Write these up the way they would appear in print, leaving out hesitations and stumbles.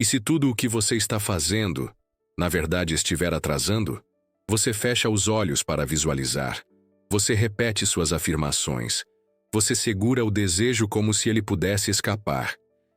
E se tudo o que você está fazendo, na verdade, estiver atrasando, você fecha os olhos para visualizar. Você repete suas afirmações. Você segura o desejo como se ele pudesse escapar.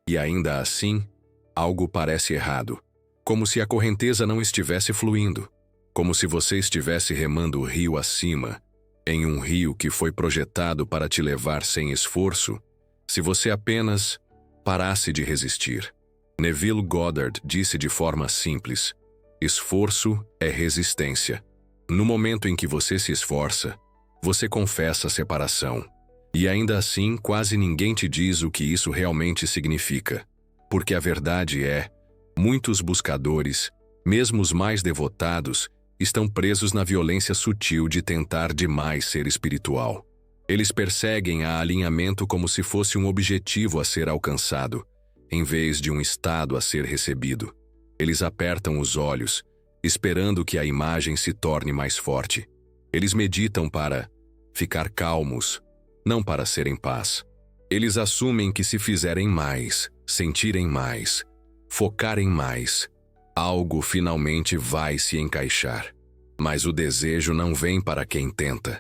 E ainda assim, algo parece errado. Como se a correnteza não estivesse fluindo. Como se você estivesse remando o rio acima, em um rio que foi projetado para te levar sem esforço, se você apenas parasse de resistir. Neville Goddard disse de forma simples: esforço é resistência. No momento em que você se esforça, você confessa a separação. E ainda assim, quase ninguém te diz o que isso realmente significa. Porque a verdade é, muitos buscadores, mesmo os mais devotados, estão presos na violência sutil de tentar demais ser espiritual. Eles perseguem a alinhamento como se fosse um objetivo a ser alcançado, em vez de um estado a ser recebido. Eles apertam os olhos, esperando que a imagem se torne mais forte. Eles meditam para ficar calmos, não para ser em paz. Eles assumem que se fizerem mais, sentirem mais, focarem mais, algo finalmente vai se encaixar. Mas o desejo não vem para quem tenta.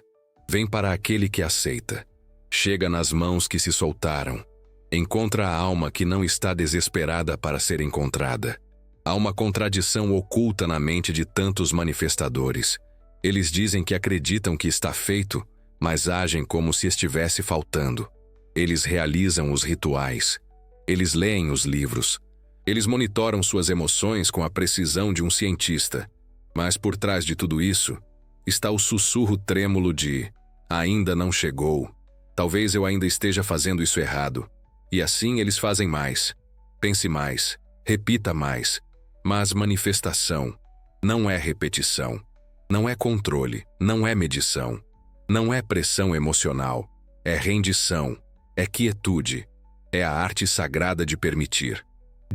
Vem para aquele que aceita. Chega nas mãos que se soltaram. Encontra a alma que não está desesperada para ser encontrada. Há uma contradição oculta na mente de tantos manifestadores. Eles dizem que acreditam que está feito, mas agem como se estivesse faltando. Eles realizam os rituais. Eles leem os livros. Eles monitoram suas emoções com a precisão de um cientista. Mas por trás de tudo isso, está o sussurro trêmulo de ainda não chegou. Talvez eu ainda esteja fazendo isso errado. E assim eles fazem mais. Pense mais. Repita mais. Mas manifestação não é repetição. Não é controle. Não é medição. Não é pressão emocional. É rendição. É quietude. É a arte sagrada de permitir.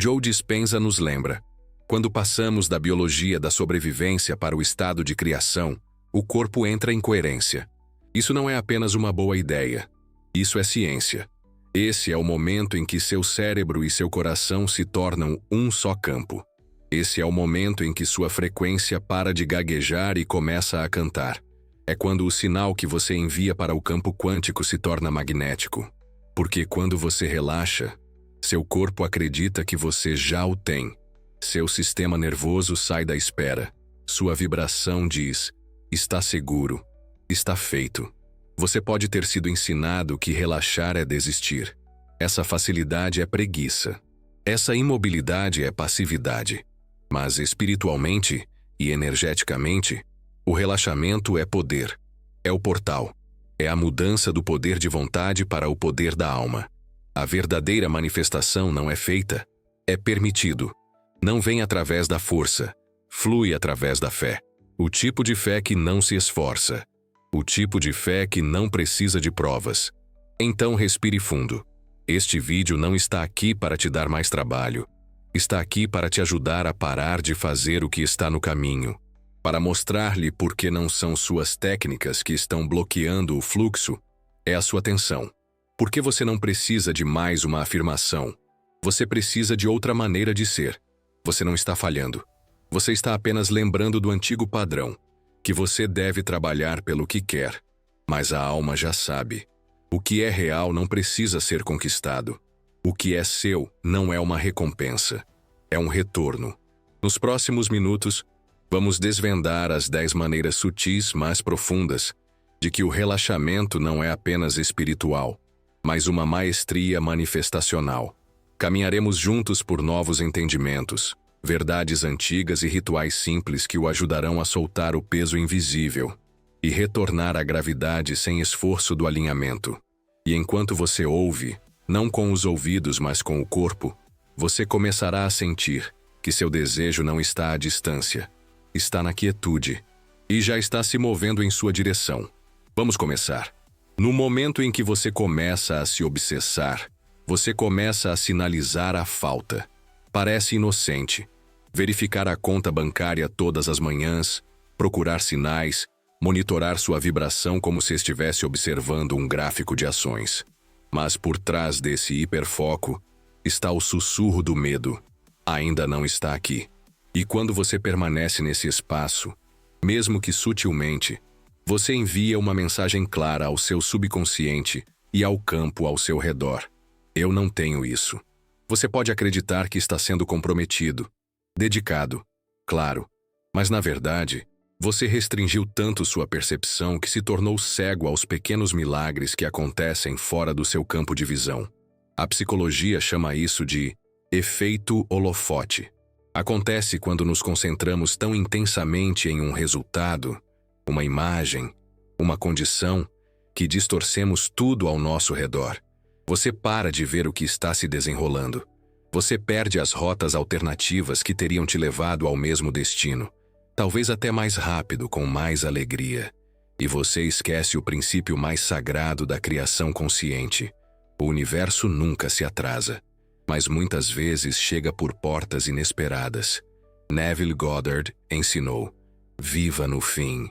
Joe Dispenza nos lembra: quando passamos da biologia da sobrevivência para o estado de criação, o corpo entra em coerência. Isso não é apenas uma boa ideia. Isso é ciência. Esse é o momento em que seu cérebro e seu coração se tornam um só campo. Esse é o momento em que sua frequência para de gaguejar e começa a cantar. É quando o sinal que você envia para o campo quântico se torna magnético. Porque quando você relaxa, seu corpo acredita que você já o tem. Seu sistema nervoso sai da espera. Sua vibração diz: está seguro, está feito. Você pode ter sido ensinado que relaxar é desistir. Essa facilidade é preguiça. Essa imobilidade é passividade. Mas espiritualmente e energeticamente, o relaxamento é poder. É o portal. É a mudança do poder de vontade para o poder da alma. A verdadeira manifestação não é feita, é permitido. Não vem através da força, flui através da fé. O tipo de fé que não se esforça. O tipo de fé que não precisa de provas. Então respire fundo. Este vídeo não está aqui para te dar mais trabalho. Está aqui para te ajudar a parar de fazer o que está no caminho. Para mostrar-lhe por que não são suas técnicas que estão bloqueando o fluxo, é a sua atenção. Porque você não precisa de mais uma afirmação. Você precisa de outra maneira de ser. Você não está falhando. Você está apenas lembrando do antigo padrão, que você deve trabalhar pelo que quer. Mas a alma já sabe. O que é real não precisa ser conquistado. O que é seu não é uma recompensa. É um retorno. Nos próximos minutos, vamos desvendar as 10 maneiras sutis mais profundas de que o relaxamento não é apenas espiritual, mas uma maestria manifestacional. Caminharemos juntos por novos entendimentos, verdades antigas e rituais simples que o ajudarão a soltar o peso invisível e retornar à gravidade sem esforço do alinhamento. E enquanto você ouve, não com os ouvidos mas com o corpo, você começará a sentir que seu desejo não está à distância, está na quietude e já está se movendo em sua direção. Vamos começar. No momento em que você começa a se obsessar, você começa a sinalizar a falta. Parece inocente. Verificar a conta bancária todas as manhãs, procurar sinais, monitorar sua vibração como se estivesse observando um gráfico de ações. Mas por trás desse hiperfoco está o sussurro do medo. ainda não está aqui. E quando você permanece nesse espaço, mesmo que sutilmente, você envia uma mensagem clara ao seu subconsciente e ao campo ao seu redor. Eu não tenho isso. Você pode acreditar que está sendo comprometido, dedicado, claro, mas na verdade, você restringiu tanto sua percepção que se tornou cego aos pequenos milagres que acontecem fora do seu campo de visão. A psicologia chama isso de efeito holofote. Acontece quando nos concentramos tão intensamente em um resultado, uma imagem, uma condição, que distorcemos tudo ao nosso redor. Você para de ver o que está se desenrolando. Você perde as rotas alternativas que teriam te levado ao mesmo destino, talvez até mais rápido, com mais alegria. E você esquece o princípio mais sagrado da criação consciente. O universo nunca se atrasa, mas muitas vezes chega por portas inesperadas. Neville Goddard ensinou: viva no fim.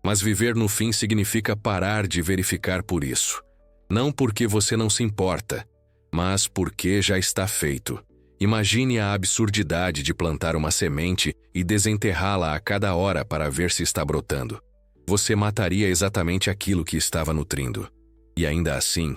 Mas viver no fim significa parar de verificar por isso. Não porque você não se importa, mas porque já está feito. Imagine a absurdidade de plantar uma semente e desenterrá-la a cada hora para ver se está brotando. Você mataria exatamente aquilo que estava nutrindo. E ainda assim,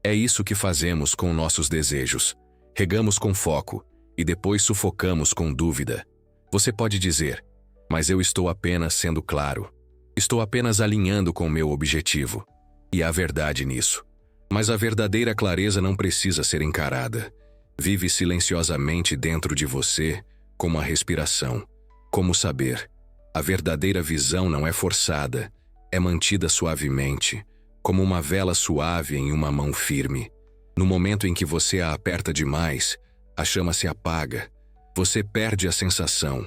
é isso que fazemos com nossos desejos. Regamos com foco e depois sufocamos com dúvida. Você pode dizer: mas eu estou apenas sendo claro. Estou apenas alinhando com o meu objetivo. E há verdade nisso. Mas a verdadeira clareza não precisa ser encarada. Vive silenciosamente dentro de você, como a respiração, como saber. A verdadeira visão não é forçada, é mantida suavemente, como uma vela suave em uma mão firme. No momento em que você a aperta demais, a chama se apaga. Você perde a sensação.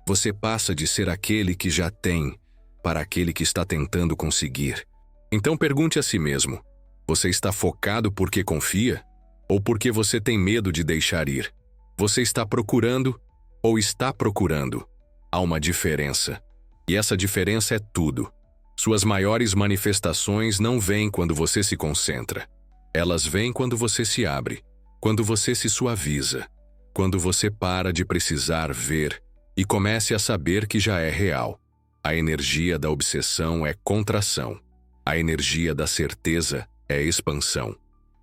Você passa de ser aquele que já tem para aquele que está tentando conseguir. Então pergunte a si mesmo: você está focado porque confia? Ou porque você tem medo de deixar ir? Você está procurando ou está procurando? Há uma diferença. E essa diferença é tudo. Suas maiores manifestações não vêm quando você se concentra. Elas vêm quando você se abre, quando você se suaviza, quando você para de precisar ver e comece a saber que já é real. A energia da obsessão é contração. A energia da certeza é expansão.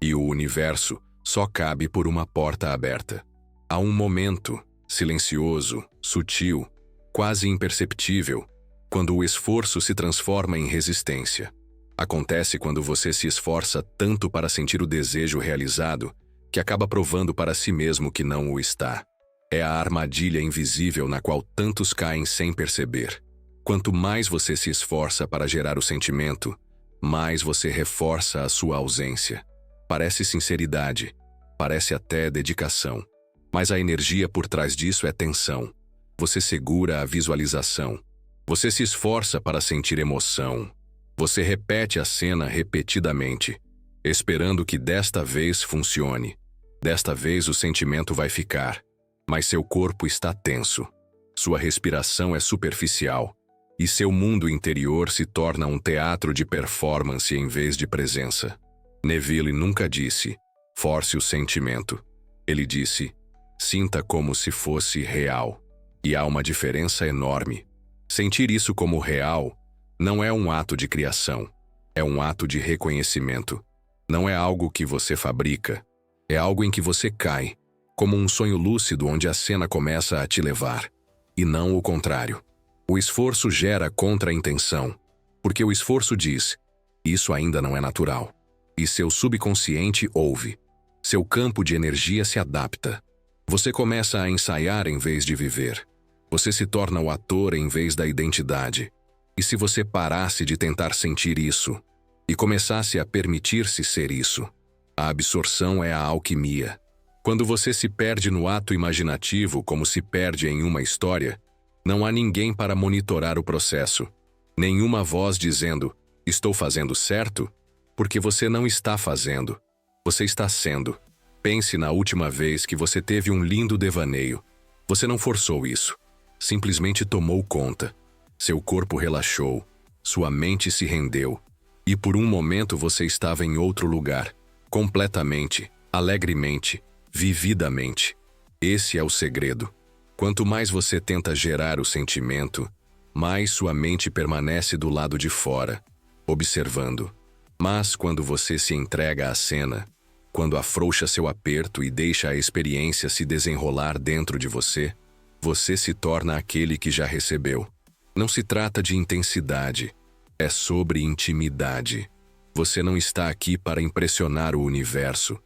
E o universo só cabe por uma porta aberta. Há um momento, silencioso, sutil, quase imperceptível, quando o esforço se transforma em resistência. Acontece quando você se esforça tanto para sentir o desejo realizado que acaba provando para si mesmo que não o está. É a armadilha invisível na qual tantos caem sem perceber. Quanto mais você se esforça para gerar o sentimento, mais você reforça a sua ausência. Parece sinceridade, parece até dedicação. Mas a energia por trás disso é tensão. Você segura a visualização. Você se esforça para sentir emoção. Você repete a cena repetidamente, esperando que desta vez funcione. Desta vez o sentimento vai ficar, mas seu corpo está tenso. Sua respiração é superficial. E seu mundo interior se torna um teatro de performance em vez de presença. Neville nunca disse: force o sentimento. Ele disse: sinta como se fosse real. E há uma diferença enorme. Sentir isso como real não é um ato de criação. É um ato de reconhecimento. Não é algo que você fabrica. É algo em que você cai, como um sonho lúcido onde a cena começa a te levar. E não o contrário. O esforço gera contra-intenção, porque o esforço diz: isso ainda não é natural. E seu subconsciente ouve. Seu campo de energia se adapta. Você começa a ensaiar em vez de viver. Você se torna o ator em vez da identidade. E se você parasse de tentar sentir isso e começasse a permitir-se ser isso? A absorção é a alquimia. Quando você se perde no ato imaginativo como se perde em uma história, não há ninguém para monitorar o processo. Nenhuma voz dizendo: estou fazendo certo? Porque você não está fazendo. Você está sendo. Pense na última vez que você teve um lindo devaneio. Você não forçou isso. Simplesmente tomou conta. Seu corpo relaxou. Sua mente se rendeu. E por um momento você estava em outro lugar. Completamente, alegremente, vividamente. Esse é o segredo. Quanto mais você tenta gerar o sentimento, mais sua mente permanece do lado de fora, observando. Mas quando você se entrega à cena, quando afrouxa seu aperto e deixa a experiência se desenrolar dentro de você, você se torna aquele que já recebeu. Não se trata de intensidade, é sobre intimidade. Você não está aqui para impressionar o universo.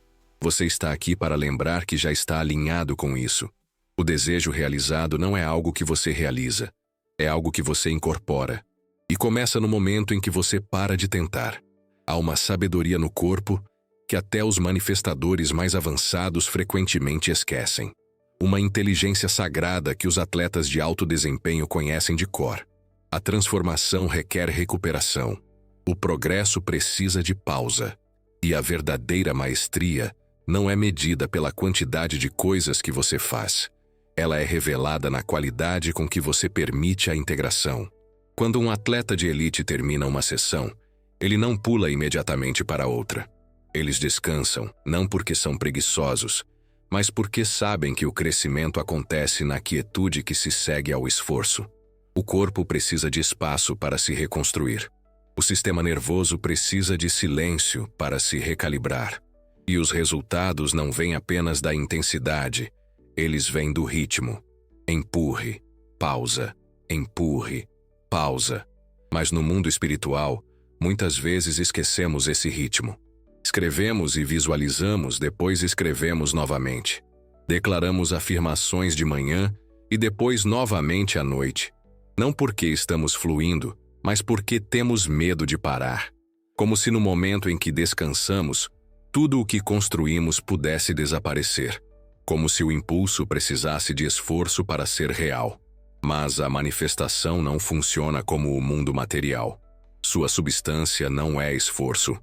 Você está aqui para lembrar que já está alinhado com isso. O desejo realizado não é algo que você realiza, é algo que você incorpora. E começa no momento em que você para de tentar. Há uma sabedoria no corpo que até os manifestadores mais avançados frequentemente esquecem. Uma inteligência sagrada que os atletas de alto desempenho conhecem de cor. A transformação requer recuperação. O progresso precisa de pausa. E a verdadeira maestria não é medida pela quantidade de coisas que você faz. Ela é revelada na qualidade com que você permite a integração. Quando um atleta de elite termina uma sessão, ele não pula imediatamente para outra. Eles descansam, não porque são preguiçosos, mas porque sabem que o crescimento acontece na quietude que se segue ao esforço. O corpo precisa de espaço para se reconstruir. O sistema nervoso precisa de silêncio para se recalibrar. E os resultados não vêm apenas da intensidade, eles vêm do ritmo. Empurre, pausa, empurre, pausa. Mas no mundo espiritual, muitas vezes esquecemos esse ritmo. Escrevemos e visualizamos, depois escrevemos novamente. Declaramos afirmações de manhã e depois novamente à noite. Não porque estamos fluindo, mas porque temos medo de parar. Como se no momento em que descansamos, tudo o que construímos pudesse desaparecer. Como se o impulso precisasse de esforço para ser real. Mas a manifestação não funciona como o mundo material. Sua substância não é esforço,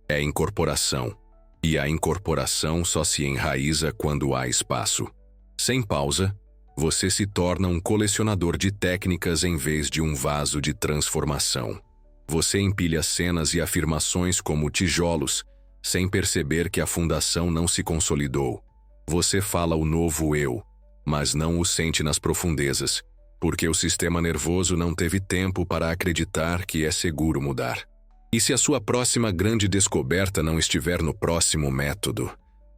é incorporação. E a incorporação só se enraiza quando há espaço. Sem pausa, você se torna um colecionador de técnicas em vez de um vaso de transformação. Você empilha cenas e afirmações como tijolos, sem perceber que a fundação não se consolidou. Você fala o novo eu, mas não o sente nas profundezas, porque o sistema nervoso não teve tempo para acreditar que é seguro mudar. E se a sua próxima grande descoberta não estiver no próximo método,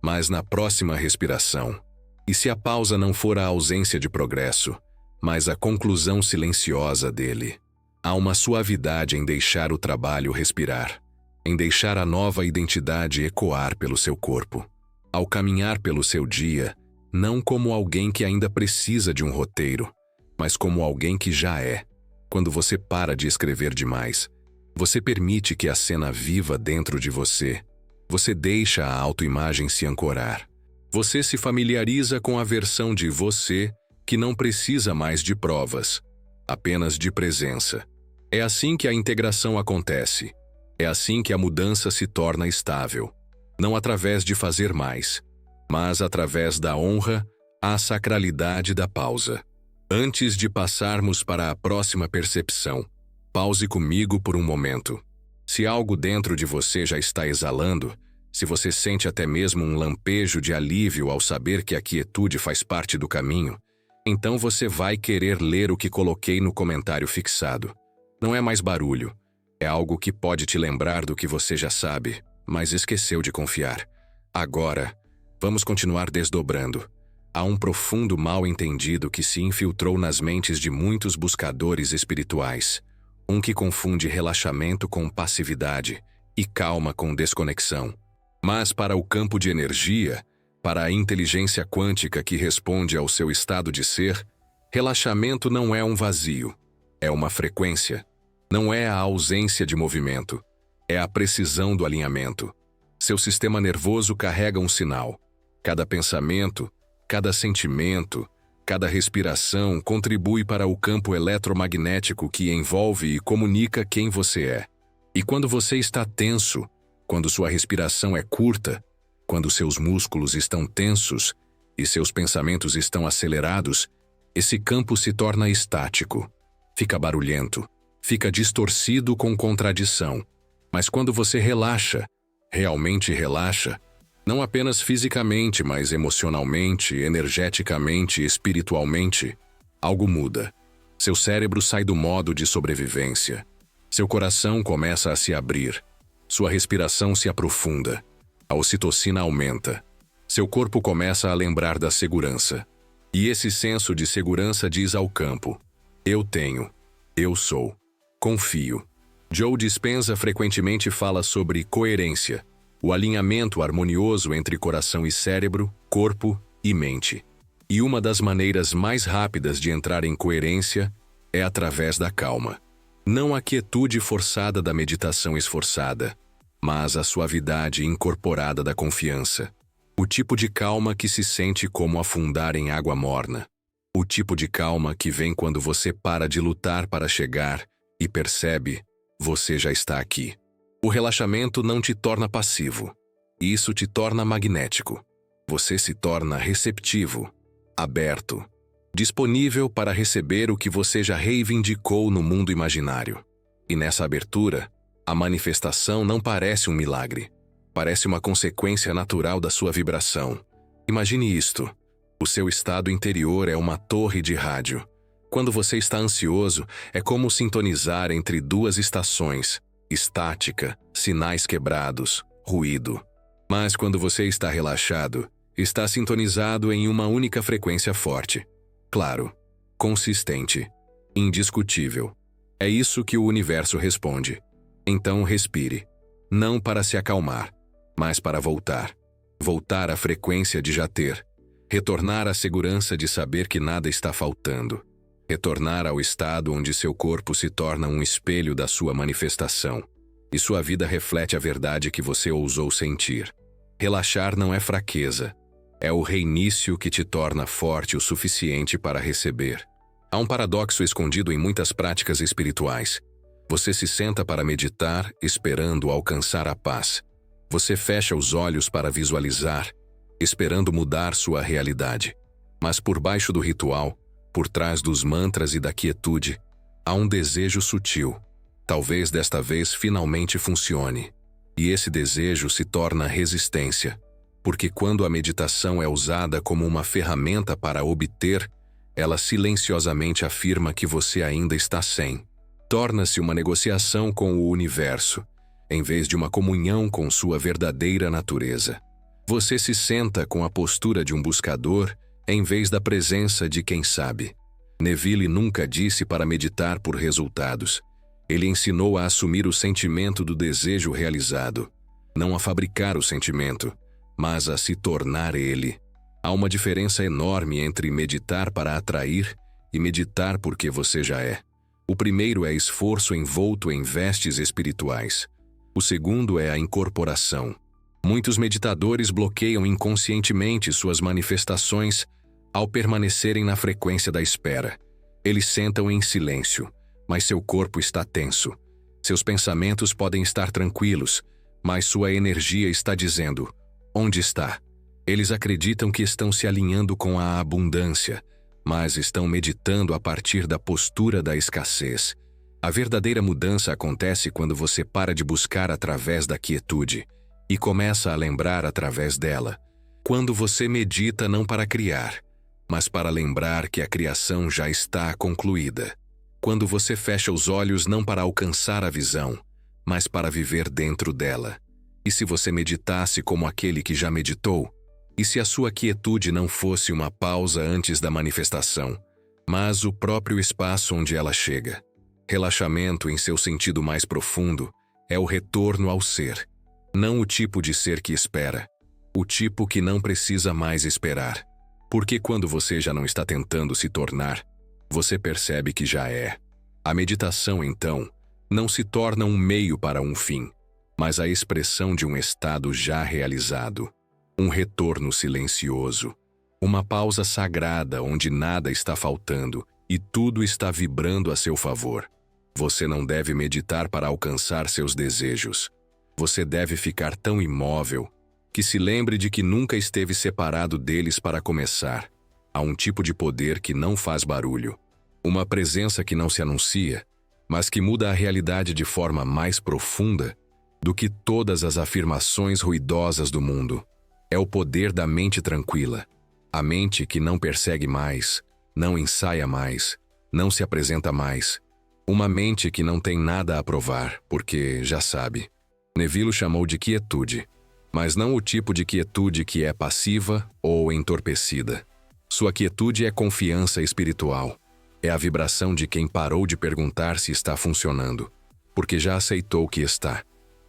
mas na próxima respiração? E se a pausa não for a ausência de progresso, mas a conclusão silenciosa dele? Há uma suavidade em deixar o trabalho respirar, em deixar a nova identidade ecoar pelo seu corpo. Ao caminhar pelo seu dia, não como alguém que ainda precisa de um roteiro, mas como alguém que já é. Quando você para de escrever demais, você permite que a cena viva dentro de você. Você deixa a autoimagem se ancorar. Você se familiariza com a versão de você que não precisa mais de provas, apenas de presença. É assim que a integração acontece. É assim que a mudança se torna estável. Não através de fazer mais, mas através da honra à sacralidade da pausa. Antes de passarmos para a próxima percepção, pause comigo por um momento. Se algo dentro de você já está exalando, se você sente até mesmo um lampejo de alívio ao saber que a quietude faz parte do caminho, então você vai querer ler o que coloquei no comentário fixado. Não é mais barulho, é algo que pode te lembrar do que você já sabe, mas esqueceu de confiar. Agora, vamos continuar desdobrando. Há um profundo mal-entendido que se infiltrou nas mentes de muitos buscadores espirituais. Um que confunde relaxamento com passividade e calma com desconexão. Mas para o campo de energia, para a inteligência quântica que responde ao seu estado de ser, relaxamento não é um vazio, é uma frequência. Não é a ausência de movimento, é a precisão do alinhamento. Seu sistema nervoso carrega um sinal. Cada pensamento, cada sentimento, cada respiração contribui para o campo eletromagnético que envolve e comunica quem você é. E quando você está tenso, quando sua respiração é curta, quando seus músculos estão tensos e seus pensamentos estão acelerados, esse campo se torna estático, fica barulhento, fica distorcido com contradição. Mas quando você relaxa, realmente relaxa, Não apenas fisicamente, mas emocionalmente, energeticamente, espiritualmente, algo muda. Seu cérebro sai do modo de sobrevivência. Seu coração começa a se abrir. Sua respiração se aprofunda. A ocitocina aumenta. Seu corpo começa a lembrar da segurança. E esse senso de segurança diz ao campo: eu tenho, eu sou, confio. Joe Dispenza frequentemente fala sobre coerência, o alinhamento harmonioso entre coração e cérebro, corpo e mente. E uma das maneiras mais rápidas de entrar em coerência é através da calma. Não a quietude forçada da meditação esforçada, mas a suavidade incorporada da confiança. O tipo de calma que se sente como afundar em água morna. O tipo de calma que vem quando você para de lutar para chegar e percebe, você já está aqui. O relaxamento não te torna passivo. Isso te torna magnético. Você se torna receptivo, aberto, disponível para receber o que você já reivindicou no mundo imaginário. E nessa abertura, a manifestação não parece um milagre. Parece uma consequência natural da sua vibração. Imagine isto. O seu estado interior é uma torre de rádio. Quando você está ansioso, é como sintonizar entre duas estações: estática, sinais quebrados, ruído. Mas quando você está relaxado, está sintonizado em uma única frequência forte. Claro, consistente, indiscutível. É isso que o universo responde. Então respire. Não para se acalmar, mas para voltar. Voltar à frequência de já ter. Retornar à segurança de saber que nada está faltando. Retornar ao estado onde seu corpo se torna um espelho da sua manifestação. E sua vida reflete a verdade que você ousou sentir. Relaxar não é fraqueza. É o reinício que te torna forte o suficiente para receber. Há um paradoxo escondido em muitas práticas espirituais. Você se senta para meditar, esperando alcançar a paz. Você fecha os olhos para visualizar, esperando mudar sua realidade. Mas por baixo do ritual, por trás dos mantras e da quietude, há um desejo sutil. Talvez desta vez finalmente funcione. E esse desejo se torna resistência. Porque quando a meditação é usada como uma ferramenta para obter, ela silenciosamente afirma que você ainda está sem. Torna-se uma negociação com o universo, em vez de uma comunhão com sua verdadeira natureza. Você se senta com a postura de um buscador, em vez da presença de quem sabe. Neville nunca disse para meditar por resultados. Ele ensinou a assumir o sentimento do desejo realizado, não a fabricar o sentimento, mas a se tornar ele. Há uma diferença enorme entre meditar para atrair e meditar porque você já é. O primeiro é esforço envolto em vestes espirituais. O segundo é a incorporação. Muitos meditadores bloqueiam inconscientemente suas manifestações ao permanecerem na frequência da espera. Eles sentam em silêncio, mas seu corpo está tenso. Seus pensamentos podem estar tranquilos, mas sua energia está dizendo: onde está? Eles acreditam que estão se alinhando com a abundância, mas estão meditando a partir da postura da escassez. A verdadeira mudança acontece quando você para de buscar através da quietude e começa a lembrar através dela. Quando você medita não para criar, mas para lembrar que a criação já está concluída. Quando você fecha os olhos não para alcançar a visão, mas para viver dentro dela. E se você meditasse como aquele que já meditou? E se a sua quietude não fosse uma pausa antes da manifestação, mas o próprio espaço onde ela chega? Relaxamento, em seu sentido mais profundo, é o retorno ao ser. Não o tipo de ser que espera. O tipo que não precisa mais esperar. Porque quando você já não está tentando se tornar, você percebe que já é. A meditação, então, não se torna um meio para um fim, mas a expressão de um estado já realizado. Um retorno silencioso. Uma pausa sagrada onde nada está faltando e tudo está vibrando a seu favor. Você não deve meditar para alcançar seus desejos. Você deve ficar tão imóvel que se lembre de que nunca esteve separado deles para começar. Há um tipo de poder que não faz barulho. Uma presença que não se anuncia, mas que muda a realidade de forma mais profunda do que todas as afirmações ruidosas do mundo. É o poder da mente tranquila. A mente que não persegue mais, não ensaia mais, não se apresenta mais. Uma mente que não tem nada a provar, porque já sabe. Neville chamou de quietude, mas não o tipo de quietude que é passiva ou entorpecida. Sua quietude é confiança espiritual. É a vibração de quem parou de perguntar se está funcionando, porque já aceitou que está.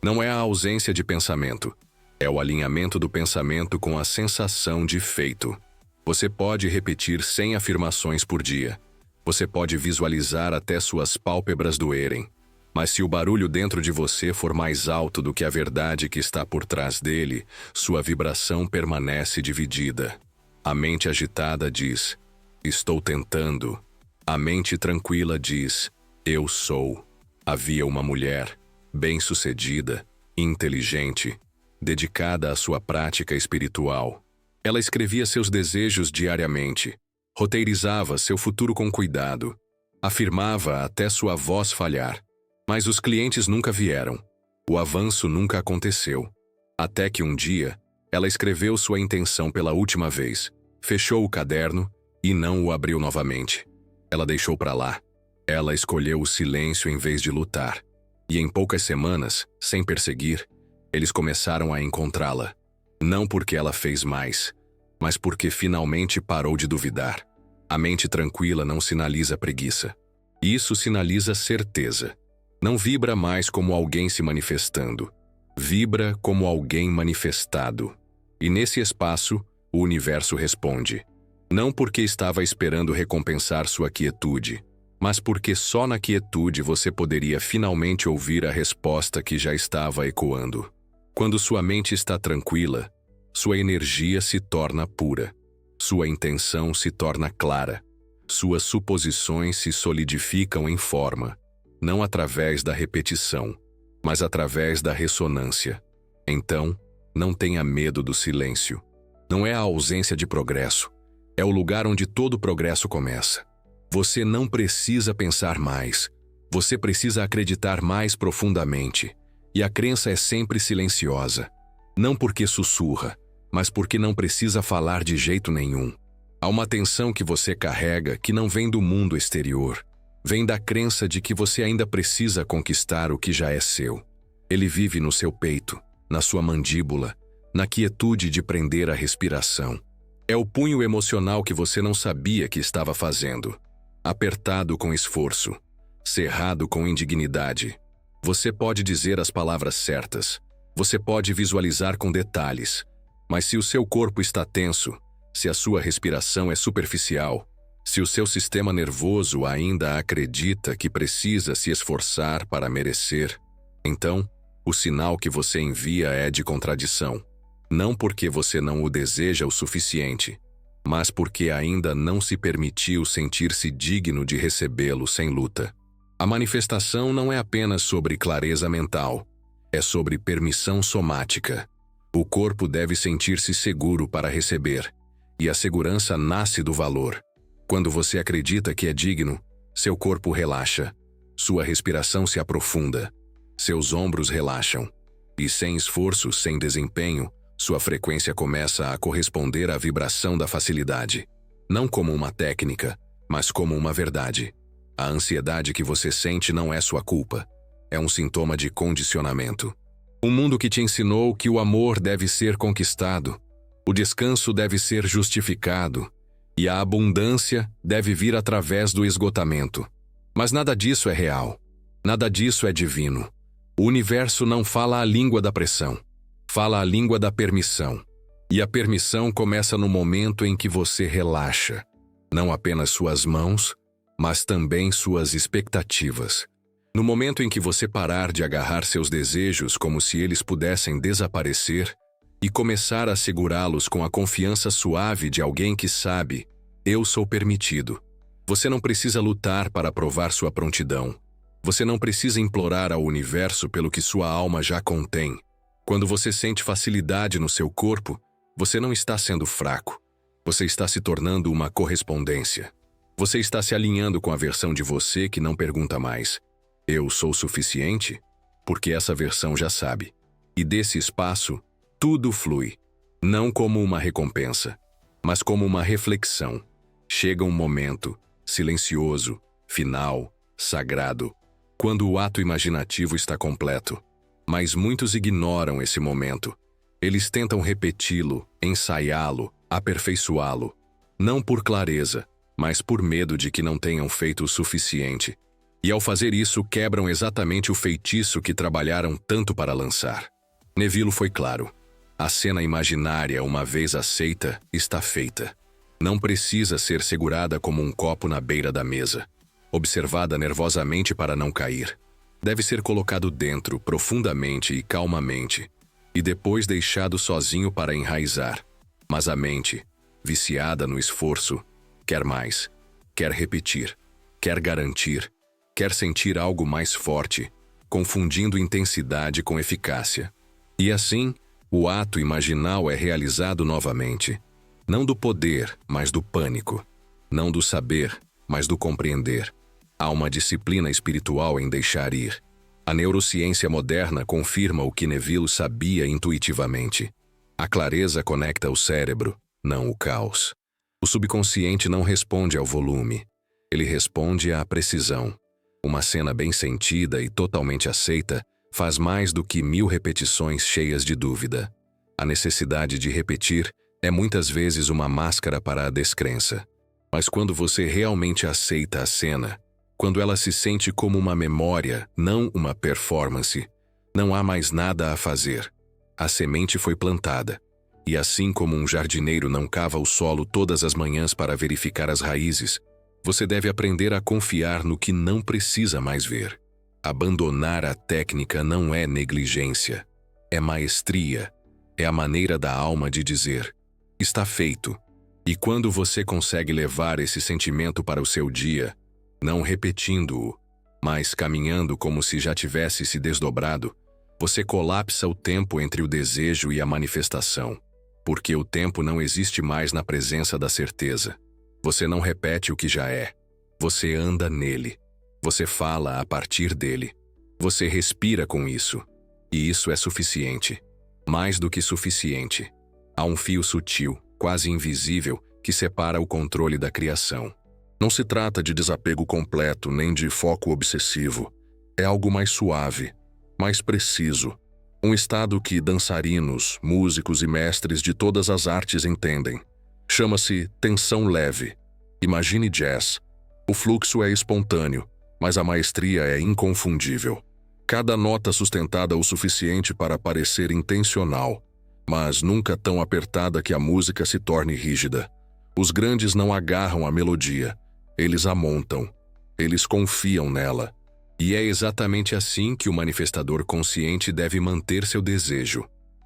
Não é a ausência de pensamento. É o alinhamento do pensamento com a sensação de feito. Você pode repetir 100 afirmações por dia. Você pode visualizar até suas pálpebras doerem. Mas se o barulho dentro de você for mais alto do que a verdade que está por trás dele, sua vibração permanece dividida. A mente agitada diz, estou tentando. A mente tranquila diz, eu sou. Havia uma mulher, bem-sucedida, inteligente, dedicada à sua prática espiritual. Ela escrevia seus desejos diariamente, roteirizava seu futuro com cuidado, afirmava até sua voz falhar. Mas os clientes nunca vieram. O avanço nunca aconteceu. Até que um dia, ela escreveu sua intenção pela última vez, fechou o caderno e não o abriu novamente. Ela deixou para lá. Ela escolheu o silêncio em vez de lutar. E em poucas semanas, sem perseguir, eles começaram a encontrá-la. Não porque ela fez mais, mas porque finalmente parou de duvidar. A mente tranquila não sinaliza preguiça. Isso sinaliza certeza. Não vibra mais como alguém se manifestando. Vibra como alguém manifestado. E nesse espaço, o universo responde. Não porque estava esperando recompensar sua quietude, mas porque só na quietude você poderia finalmente ouvir a resposta que já estava ecoando. Quando sua mente está tranquila, sua energia se torna pura. Sua intenção se torna clara. Suas suposições se solidificam em forma. Não através da repetição, mas através da ressonância. Então, não tenha medo do silêncio. Não é a ausência de progresso. É o lugar onde todo progresso começa. Você não precisa pensar mais. Você precisa acreditar mais profundamente. E a crença é sempre silenciosa. Não porque sussurra, mas porque não precisa falar de jeito nenhum. Há uma tensão que você carrega que não vem do mundo exterior. Vem da crença de que você ainda precisa conquistar o que já é seu. Ele vive no seu peito, na sua mandíbula, na quietude de prender a respiração. É o punho emocional que você não sabia que estava fazendo. Apertado com esforço, cerrado com indignidade. Você pode dizer as palavras certas. Você pode visualizar com detalhes. Mas se o seu corpo está tenso, se a sua respiração é superficial, se o seu sistema nervoso ainda acredita que precisa se esforçar para merecer, então, o sinal que você envia é de contradição. Não porque você não o deseja o suficiente, mas porque ainda não se permitiu sentir-se digno de recebê-lo sem luta. A manifestação não é apenas sobre clareza mental, é sobre permissão somática. O corpo deve sentir-se seguro para receber, e a segurança nasce do valor. Quando você acredita que é digno, seu corpo relaxa, sua respiração se aprofunda, seus ombros relaxam, e sem esforço, sem desempenho, sua frequência começa a corresponder à vibração da facilidade. Não como uma técnica, mas como uma verdade. A ansiedade que você sente não é sua culpa, é um sintoma de condicionamento. Um mundo que te ensinou que o amor deve ser conquistado, o descanso deve ser justificado, e a abundância deve vir através do esgotamento. Mas nada disso é real. Nada disso é divino. O universo não fala a língua da pressão. Fala a língua da permissão. E a permissão começa no momento em que você relaxa. Não apenas suas mãos, mas também suas expectativas. No momento em que você parar de agarrar seus desejos como se eles pudessem desaparecer, e começar a segurá-los com a confiança suave de alguém que sabe, eu sou permitido. Você não precisa lutar para provar sua prontidão. Você não precisa implorar ao universo pelo que sua alma já contém. Quando você sente facilidade no seu corpo, você não está sendo fraco. Você está se tornando uma correspondência. Você está se alinhando com a versão de você que não pergunta mais, eu sou suficiente? Porque essa versão já sabe. E desse espaço, tudo flui. Não como uma recompensa, mas como uma reflexão. Chega um momento, silencioso, final, sagrado, quando o ato imaginativo está completo. Mas muitos ignoram esse momento. Eles tentam repeti-lo, ensaiá-lo, aperfeiçoá-lo. Não por clareza, mas por medo de que não tenham feito o suficiente. E ao fazer isso, quebram exatamente o feitiço que trabalharam tanto para lançar. Neville foi claro. A cena imaginária, uma vez aceita, está feita. Não precisa ser segurada como um copo na beira da mesa, observada nervosamente para não cair. Deve ser colocado dentro, profundamente e calmamente, e depois deixado sozinho para enraizar. Mas a mente, viciada no esforço, quer mais, quer repetir, quer garantir, quer sentir algo mais forte, confundindo intensidade com eficácia. E assim, o ato imaginal é realizado novamente. Não do poder, mas do pânico. Não do saber, mas do compreender. Há uma disciplina espiritual em deixar ir. A neurociência moderna confirma o que Neville sabia intuitivamente. A clareza conecta o cérebro, não o caos. O subconsciente não responde ao volume. Ele responde à precisão. Uma cena bem sentida e totalmente aceita faz mais do que 1000 repetições cheias de dúvida. A necessidade de repetir é muitas vezes uma máscara para a descrença. Mas quando você realmente aceita a cena, quando ela se sente como uma memória, não uma performance, não há mais nada a fazer. A semente foi plantada. E assim como um jardineiro não cava o solo todas as manhãs para verificar as raízes, você deve aprender a confiar no que não precisa mais ver. Abandonar a técnica não é negligência, é maestria, é a maneira da alma de dizer: está feito. E quando você consegue levar esse sentimento para o seu dia, não repetindo-o, mas caminhando como se já tivesse se desdobrado, você colapsa o tempo entre o desejo e a manifestação, porque o tempo não existe mais na presença da certeza. Você não repete o que já é, você anda nele, você fala a partir dele, você respira com isso, e isso é suficiente. Mais do que suficiente. Há um fio sutil, quase invisível, que separa o controle da criação. Não se trata de desapego completo nem de foco obsessivo. É algo mais suave, mais preciso. Um estado que dançarinos, músicos e mestres de todas as artes entendem. Chama-se tensão leve. Imagine jazz. O fluxo é espontâneo, mas a maestria é inconfundível. Cada nota sustentada o suficiente para parecer intencional, mas nunca tão apertada que a música se torne rígida. Os grandes não agarram a melodia, eles a montam, eles confiam nela. E é exatamente assim que o manifestador consciente deve manter seu desejo,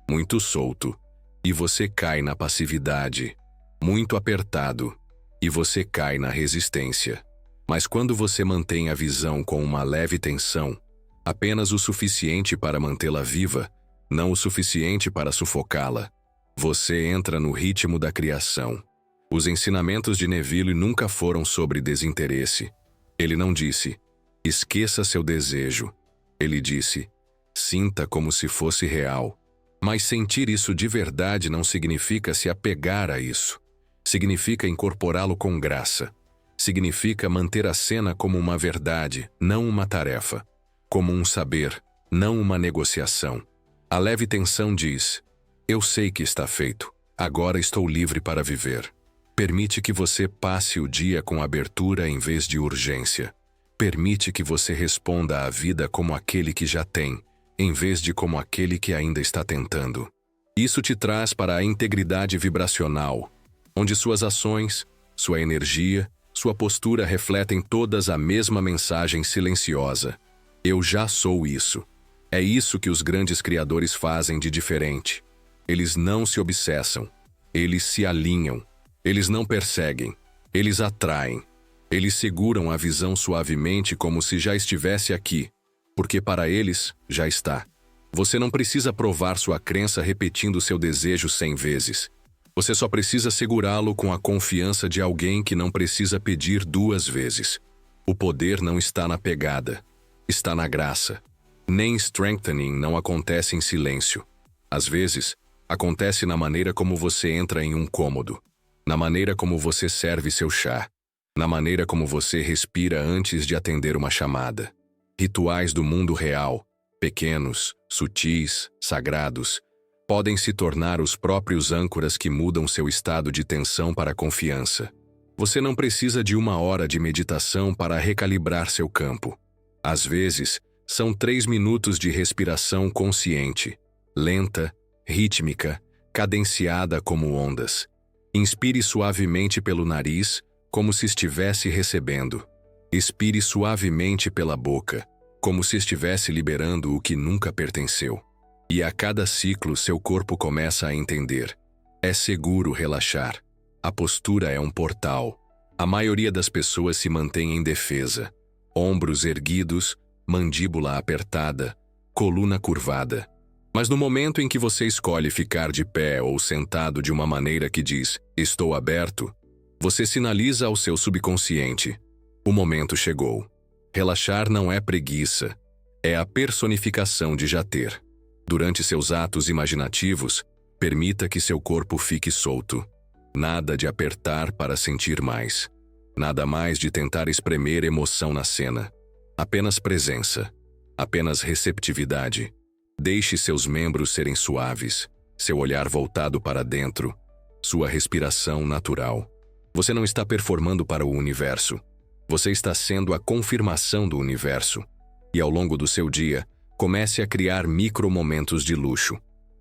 muito solto, e você cai na passividade, muito apertado, e você cai na resistência. Mas quando você mantém a visão com uma leve tensão, apenas o suficiente para mantê-la viva, não o suficiente para sufocá-la, você entra no ritmo da criação. Os ensinamentos de Neville nunca foram sobre desinteresse. Ele não disse: esqueça seu desejo. Ele disse: sinta como se fosse real. Mas sentir isso de verdade não significa se apegar a isso. Significa incorporá-lo com graça. Significa manter a cena como uma verdade, não uma tarefa. Como um saber, não uma negociação. A leve tensão diz: eu sei que está feito. Agora estou livre para viver. Permite que você passe o dia com abertura em vez de urgência. Permite que você responda à vida como aquele que já tem, em vez de como aquele que ainda está tentando. Isso te traz para a integridade vibracional, onde suas ações, sua energia, sua postura refletem todas a mesma mensagem silenciosa. Eu já sou isso. É isso que os grandes criadores fazem de diferente. Eles não se obsessam. Eles se alinham. Eles não perseguem. Eles atraem. Eles seguram a visão suavemente como se já estivesse aqui, porque para eles já está. Você não precisa provar sua crença repetindo seu desejo 100 vezes. Você só precisa segurá-lo com a confiança de alguém que não precisa pedir 2 vezes. O poder não está na pegada, está na graça. Nem strengthening não acontece em silêncio. Às vezes, Acontece na maneira como você entra em um cômodo, na maneira como você serve seu chá, na maneira como você respira antes de atender uma chamada. Rituais do mundo real, pequenos, sutis, sagrados, podem se tornar os próprios âncoras que mudam seu estado de tensão para a confiança. Você não precisa de 1 hora de meditação para recalibrar seu campo. Às vezes, são 3 minutos de respiração consciente, lenta, rítmica, cadenciada como ondas. Inspire suavemente pelo nariz, como se estivesse recebendo. Expire suavemente pela boca, como se estivesse liberando o que nunca pertenceu. E a cada ciclo seu corpo começa a entender. É seguro relaxar. A postura é um portal. A maioria das pessoas se mantém em defesa. Ombros erguidos, mandíbula apertada, coluna curvada. Mas no momento em que você escolhe ficar de pé ou sentado de uma maneira que diz, estou aberto, você sinaliza ao seu subconsciente. O momento chegou. Relaxar não é preguiça, é a personificação de já ter. Durante seus atos imaginativos, permita que seu corpo fique solto. Nada de apertar para sentir mais. Nada mais de tentar espremer emoção na cena. Apenas presença. Apenas receptividade. Deixe seus membros serem suaves, seu olhar voltado para dentro, sua respiração natural. Você não está performando para o universo. Você está sendo a confirmação do universo. E ao longo do seu dia, comece a criar micromomentos de luxo.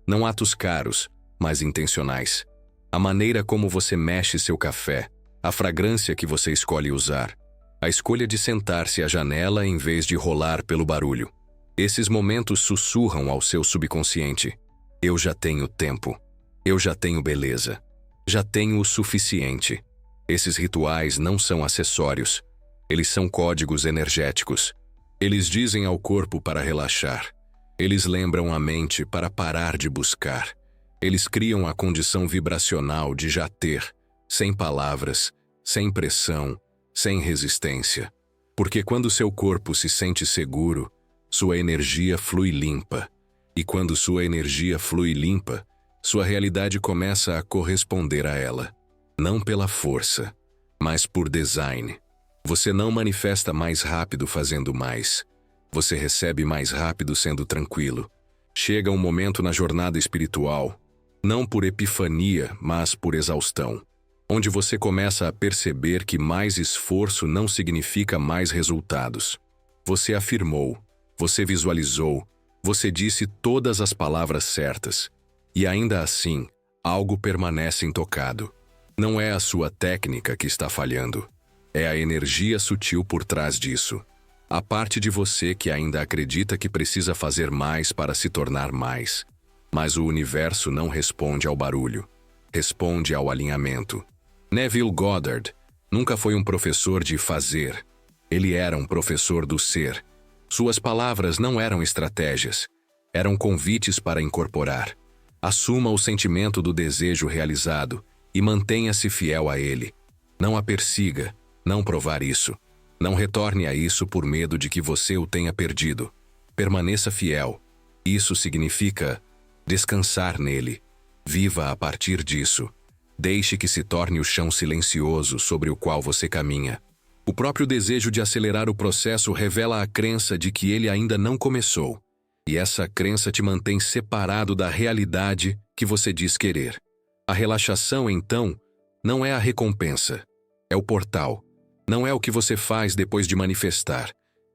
Não atos caros, mas intencionais. A maneira como você mexe seu café, a fragrância que você escolhe usar, a escolha de sentar-se à janela em vez de rolar pelo barulho. Esses momentos sussurram ao seu subconsciente. Eu já tenho tempo. Eu já tenho beleza. Já tenho o suficiente. Esses rituais não são acessórios. Eles são códigos energéticos. Eles dizem ao corpo para relaxar. Eles lembram a mente para parar de buscar. Eles criam a condição vibracional de já ter, sem palavras, sem pressão, sem resistência. Porque quando seu corpo se sente seguro, sua energia flui limpa. E quando sua energia flui limpa, sua realidade começa a corresponder a ela. Não pela força, mas por design. Você não manifesta mais rápido fazendo mais. Você recebe mais rápido sendo tranquilo. Chega um momento na jornada espiritual, não por epifania, mas por exaustão, onde você começa a perceber que mais esforço não significa mais resultados. Você afirmou, você visualizou, você disse todas as palavras certas, e ainda assim, algo permanece intocado. Não é a sua técnica que está falhando, é a energia sutil por trás disso. A parte de você que ainda acredita que precisa fazer mais para se tornar mais. Mas o universo não responde ao barulho, responde ao alinhamento. Neville Goddard nunca foi um professor de fazer, ele era um professor do ser. Suas palavras não eram estratégias, eram convites para incorporar. Assuma o sentimento do desejo realizado e mantenha-se fiel a ele. Não a persiga, não provar isso. Não retorne a isso por medo de que você o tenha perdido. Permaneça fiel. Isso significa descansar nele. Viva a partir disso. Deixe que se torne o chão silencioso sobre o qual você caminha. O próprio desejo de acelerar o processo revela a crença de que ele ainda não começou. E essa crença te mantém separado da realidade que você diz querer. A relaxação, então, não é a recompensa. É o portal. Não é o que você faz depois de manifestar.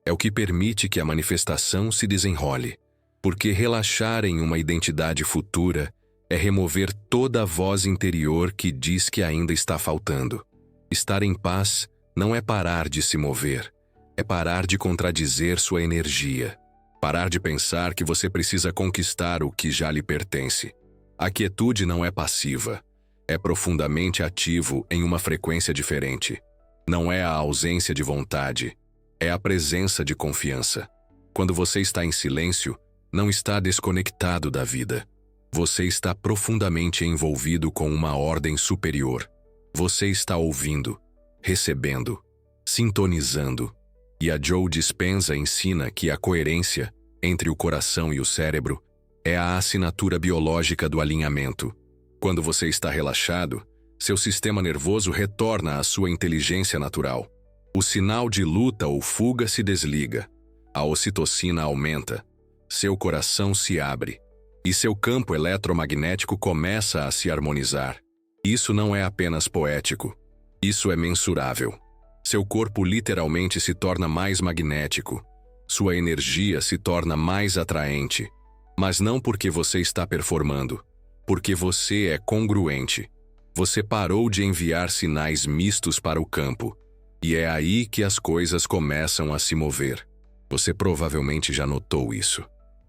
É o que permite que a manifestação se desenrole. Porque relaxar em uma identidade futura é remover toda a voz interior que diz que ainda está faltando. Estar em paz não é parar de se mover. É parar de contradizer sua energia. Parar de pensar que você precisa conquistar o que já lhe pertence. A quietude não é passiva. É profundamente ativo em uma frequência diferente. Não é a ausência de vontade. É a presença de confiança. Quando você está em silêncio, não está desconectado da vida. Você está profundamente envolvido com uma ordem superior. Você está ouvindo, recebendo, sintonizando. E a Joe Dispenza ensina que a coerência entre o coração e o cérebro É a assinatura biológica do alinhamento. Quando você está relaxado, seu sistema nervoso retorna à sua inteligência natural. O sinal de luta ou fuga se desliga. A ocitocina aumenta. Seu coração se abre. E seu campo eletromagnético começa a se harmonizar. Isso não é apenas poético. Isso é mensurável. Seu corpo literalmente se torna mais magnético. Sua energia se torna mais atraente. Mas não porque você está performando. Porque você é congruente. Você parou de enviar sinais mistos para o campo. E é aí que as coisas começam a se mover. Você provavelmente já notou isso.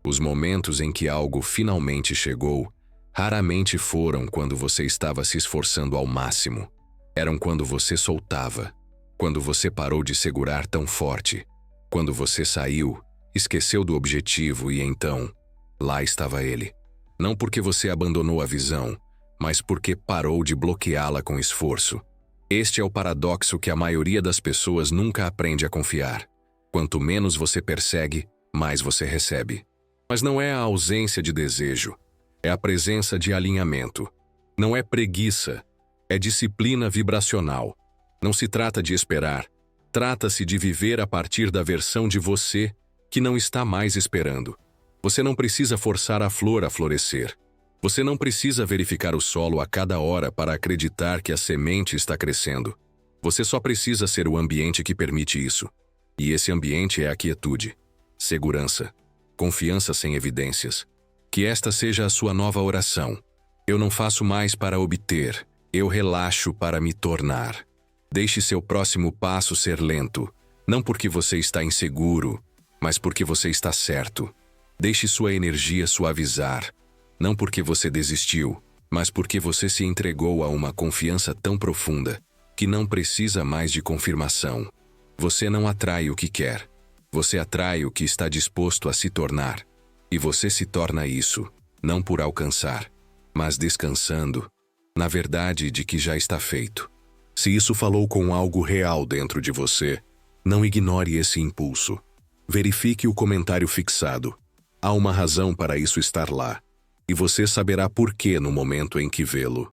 Os momentos em que algo finalmente chegou, raramente foram quando você estava se esforçando ao máximo. Eram quando você soltava. Quando você parou de segurar tão forte. Quando você saiu, esqueceu do objetivo e então, lá estava ele. Não porque você abandonou a visão, mas porque parou de bloqueá-la com esforço. Este é o paradoxo que a maioria das pessoas nunca aprende a confiar. Quanto menos você persegue, mais você recebe. Mas não é a ausência de desejo, é a presença de alinhamento. Não é preguiça, é disciplina vibracional. Não se trata de esperar, trata-se de viver a partir da versão de você que não está mais esperando. Você não precisa forçar a flor a florescer. Você não precisa verificar o solo a cada hora para acreditar que a semente está crescendo. Você só precisa ser o ambiente que permite isso. E esse ambiente é a quietude, segurança, confiança sem evidências. Que esta seja a sua nova oração. Eu não faço mais para obter, eu relaxo para me tornar. Deixe seu próximo passo ser lento, não porque você está inseguro, mas porque você está certo. Deixe sua energia suavizar, não porque você desistiu, mas porque você se entregou a uma confiança tão profunda que não precisa mais de confirmação. Você não atrai o que quer, você atrai o que está disposto a se tornar. E você se torna isso, não por alcançar, mas descansando, na verdade de que já está feito. Se isso falou com algo real dentro de você, não ignore esse impulso. Verifique o comentário fixado. Há uma razão para isso estar lá, e você saberá por quê no momento em que vê-lo.